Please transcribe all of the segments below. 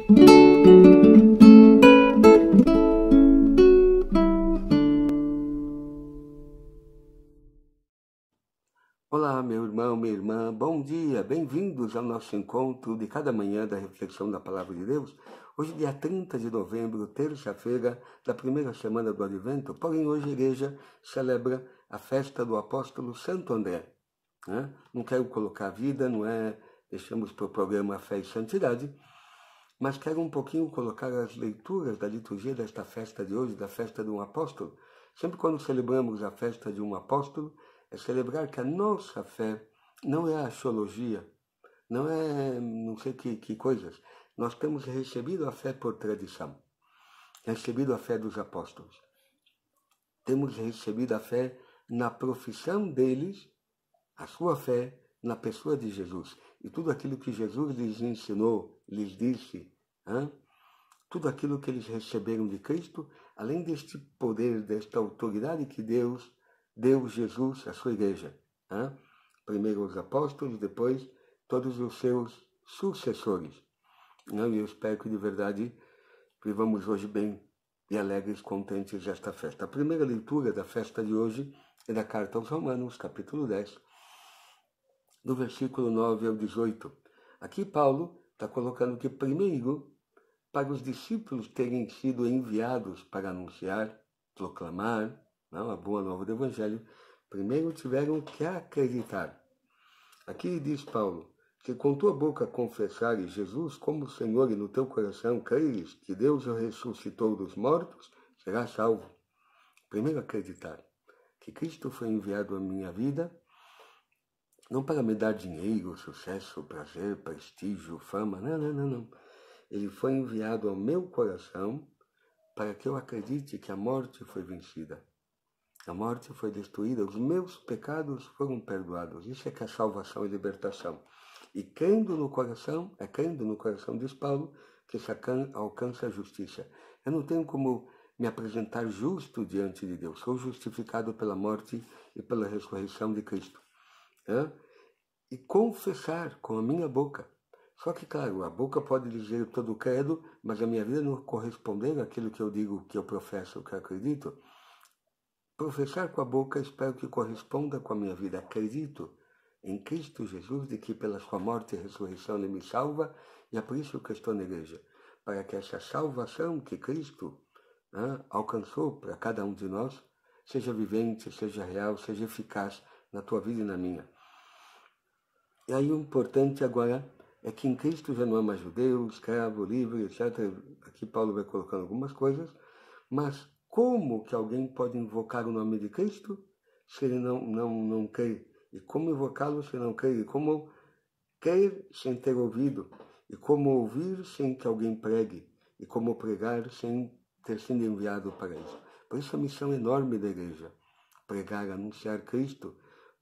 Olá, meu irmão, minha irmã, bom dia, bem-vindos ao nosso encontro de cada manhã da reflexão da Palavra de Deus. Hoje, dia 30 de novembro, terça-feira da primeira semana do Advento, porém hoje a igreja celebra a festa do apóstolo Santo André. Não quero colocar a vida, não é? Deixamos para o programa Fé e Santidade, mas quero um pouquinho colocar as leituras da liturgia desta festa de hoje, da festa de um apóstolo. Sempre quando celebramos a festa de um apóstolo, é celebrar que a nossa fé não é a axiologia, não é não sei que coisas. Nós temos recebido a fé por tradição, recebido a fé dos apóstolos. Temos recebido a fé na profissão deles, a sua fé na pessoa de Jesus. E tudo aquilo que Jesus lhes ensinou, lhes disse, tudo aquilo que eles receberam de Cristo, além deste poder, desta autoridade que Deus deu Jesus à sua igreja. Primeiro os apóstolos, depois todos os seus sucessores. E eu espero que de verdade vivamos hoje bem e alegres, contentes desta festa. A primeira leitura da festa de hoje é da carta aos Romanos, capítulo 10, do versículo 9 ao 18. Aqui Paulo está colocando que primeiro, para os discípulos terem sido enviados para anunciar, proclamar, a boa nova do Evangelho, primeiro tiveram que acreditar. Aqui diz Paulo, que com tua boca confessares Jesus como Senhor e no teu coração creres que Deus o ressuscitou dos mortos, serás salvo. Primeiro acreditar que Cristo foi enviado à minha vida, não para me dar dinheiro, sucesso, prazer, prestígio, fama, não. Ele foi enviado ao meu coração para que eu acredite que a morte foi vencida. A morte foi destruída, os meus pecados foram perdoados. Isso é que é salvação e libertação. E crendo no coração, diz Paulo, que se alcança a justiça. Eu não tenho como me apresentar justo diante de Deus. Sou justificado pela morte e pela ressurreição de Cristo. E confessar com a minha boca. Só que, claro, a boca pode dizer todo o credo, mas a minha vida não corresponder àquilo que eu digo, que eu professo, que eu acredito. Professar com a boca, espero que corresponda com a minha vida. Acredito em Cristo Jesus, de que pela sua morte e ressurreição Ele me salva, e é por isso que eu estou na igreja. Para que essa salvação que Cristo alcançou para cada um de nós, seja vivente, seja real, seja eficaz na tua vida e na minha. E aí o importante agora é que em Cristo já não há mais judeu, escravo, livre, etc. Aqui Paulo vai colocando algumas coisas, mas como que alguém pode invocar o nome de Cristo se ele não crê? E como invocá-lo se não crê? E como crer sem ter ouvido? E como ouvir sem que alguém pregue? E como pregar sem ter sido enviado para isso? Por isso a missão enorme da igreja, pregar, anunciar Cristo,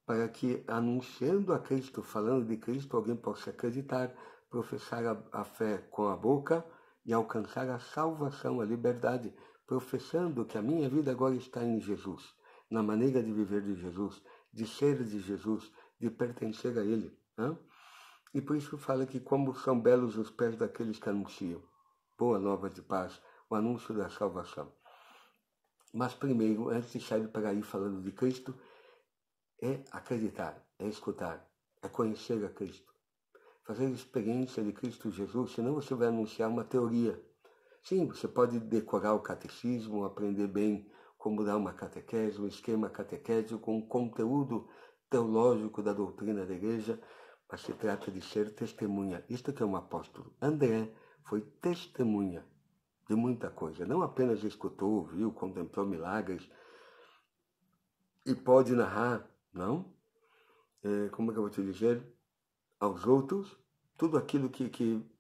para que anunciando a Cristo, falando de Cristo, alguém possa acreditar, professar a fé com a boca e alcançar a salvação, a liberdade, professando que a minha vida agora está em Jesus, na maneira de viver de Jesus, de ser de Jesus, de pertencer a Ele. E por isso fala que como são belos os pés daqueles que anunciam. Boa nova de paz, o anúncio da salvação. Mas primeiro, antes de sair para aí falando de Cristo, é acreditar, é escutar, é conhecer a Cristo. Fazer experiência de Cristo Jesus, senão você vai anunciar uma teoria. Sim, você pode decorar o catecismo, aprender bem como dar uma catequese, um esquema catequético com um conteúdo teológico da doutrina da igreja, mas se trata de ser testemunha. Isto que é um apóstolo. André foi testemunha de muita coisa. Não apenas escutou, viu, contemplou milagres e pode narrar, não? Como é que eu vou te dizer? Aos outros, tudo aquilo que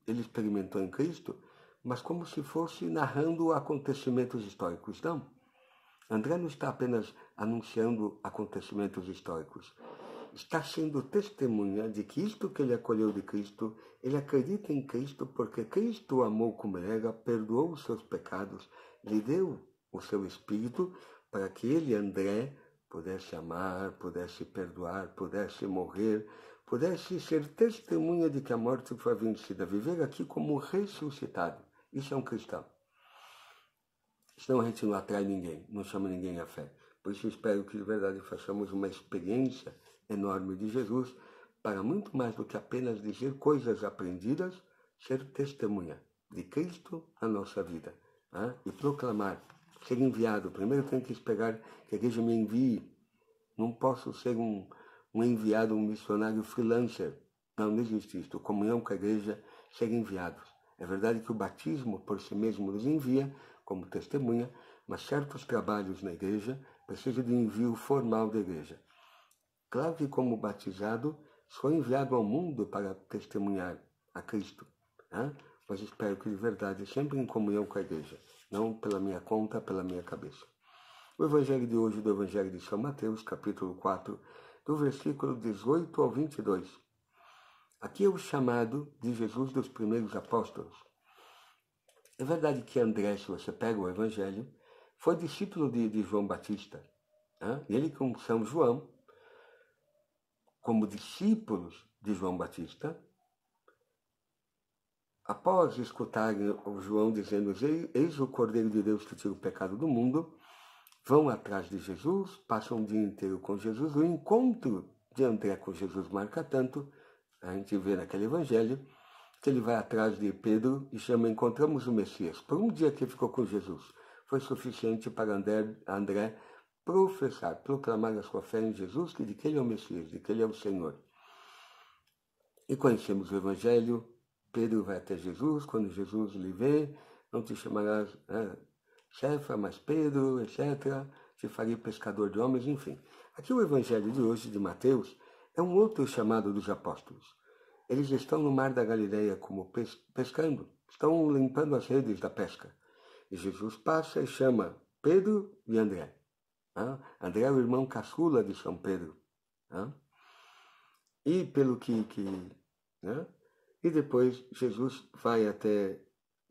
ele experimentou em Cristo, mas como se fosse narrando acontecimentos históricos. Não. André não está apenas anunciando acontecimentos históricos. Está sendo testemunha de que isto que ele acolheu de Cristo, ele acredita em Cristo porque Cristo o amou como ele era, perdoou os seus pecados, lhe deu o seu Espírito para que ele, André, pudesse amar, pudesse perdoar, pudesse morrer pudesse ser testemunha de que a morte foi vencida, viver aqui como ressuscitado. Isso é um cristão. Senão a gente não atrai ninguém, não chama ninguém à fé. Por isso eu espero que de verdade façamos uma experiência enorme de Jesus, para muito mais do que apenas dizer coisas aprendidas, ser testemunha de Cristo na nossa vida. E proclamar, ser enviado. Primeiro tenho que esperar que a igreja me envie. Não posso ser um enviado, um missionário freelancer. Não existe isto. Comunhão com a igreja, ser enviados. É verdade que o batismo por si mesmo nos envia como testemunha, mas certos trabalhos na igreja precisam de envio formal da igreja. Claro que como batizado, sou enviado ao mundo para testemunhar a Cristo. Mas espero que de verdade, sempre em comunhão com a igreja, não pela minha conta, pela minha cabeça. O evangelho de hoje, do evangelho de São Mateus, capítulo 4, do versículo 18 ao 22. Aqui é o chamado de Jesus dos primeiros apóstolos. É verdade que André, se você pega o evangelho, foi discípulo de João Batista. Ele com São João, como discípulos de João Batista, após escutarem o João dizendo, eis o Cordeiro de Deus que tira o pecado do mundo, vão atrás de Jesus, passam o dia inteiro com Jesus. O encontro de André com Jesus marca tanto, a gente vê naquele evangelho, que ele vai atrás de Pedro e chama, encontramos o Messias. Por um dia que ficou com Jesus, foi suficiente para André professar, proclamar a sua fé em Jesus, de que ele é o Messias, de que ele é o Senhor. E conhecemos o evangelho. Pedro vai até Jesus, quando Jesus lhe vê, não te chamarás Cefa, mas Pedro, etc. Te farei pescador de homens, enfim. Aqui o evangelho de hoje, de Mateus, é um outro chamado dos apóstolos. Eles estão no mar da Galileia como pescando, estão limpando as redes da pesca. E Jesus passa e chama Pedro e André. André é o irmão caçula de São Pedro. E pelo e depois Jesus vai até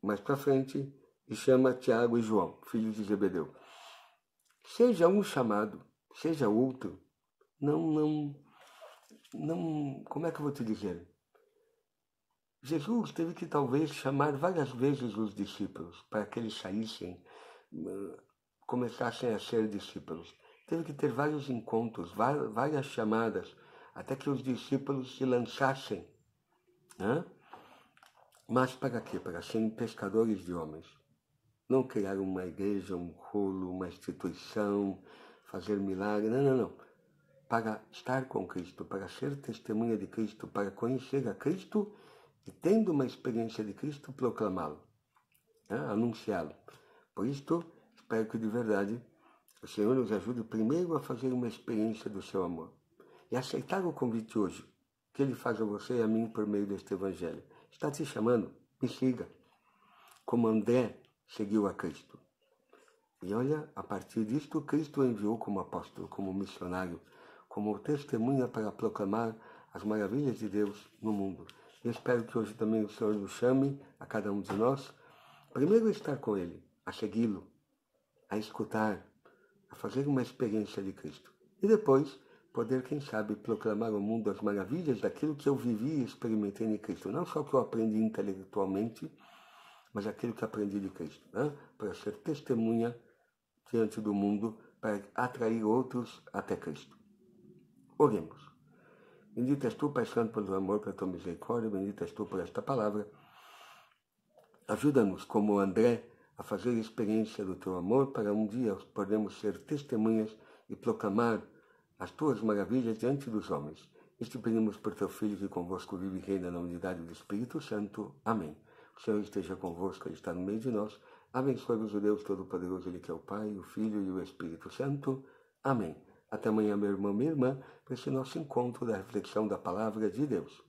mais para frente e chama Tiago e João, filhos de Zebedeu. Seja um chamado, seja outro, não, como é que eu vou te dizer? Jesus teve que talvez chamar várias vezes os discípulos para que eles saíssem, começassem a ser discípulos. Teve que ter vários encontros, várias chamadas, até que os discípulos se lançassem. Mas para quê? Para serem pescadores de homens. Não criar uma igreja, um rolo, uma instituição, fazer milagre. Não. Para estar com Cristo, para ser testemunha de Cristo, para conhecer a Cristo e, tendo uma experiência de Cristo, proclamá-lo, anunciá-lo. Por isto, espero que de verdade o Senhor nos ajude primeiro a fazer uma experiência do seu amor e aceitar o convite hoje que Ele faz a você e a mim por meio deste Evangelho. Está te chamando? Me siga. Como André seguiu a Cristo. E olha, a partir disto, Cristo o enviou como apóstolo, como missionário, como testemunha para proclamar as maravilhas de Deus no mundo. Eu espero que hoje também o Senhor nos chame, a cada um de nós, primeiro a estar com Ele, a segui-lo, a escutar, a fazer uma experiência de Cristo. E depois, poder, quem sabe, proclamar ao mundo as maravilhas daquilo que eu vivi e experimentei em Cristo. Não só o que eu aprendi intelectualmente, mas aquilo que aprendi de Cristo, para ser testemunha diante do mundo, para atrair outros até Cristo. Oremos. Bendito és tu, Pai Santo, pelo amor, pela tua misericórdia, bendito és tu por esta palavra. Ajuda-nos, como André, a fazer a experiência do teu amor, para um dia podermos ser testemunhas e proclamar as tuas maravilhas diante dos homens. Isto pedimos por teu Filho, que convosco vive e reina na unidade do Espírito Santo. Amém. O Senhor esteja convosco, Ele está no meio de nós. Abençoe-vos o Deus Todo-Poderoso, Ele que é o Pai, o Filho e o Espírito Santo. Amém. Até amanhã, meu irmão, minha irmã, para esse nosso encontro da reflexão da Palavra de Deus.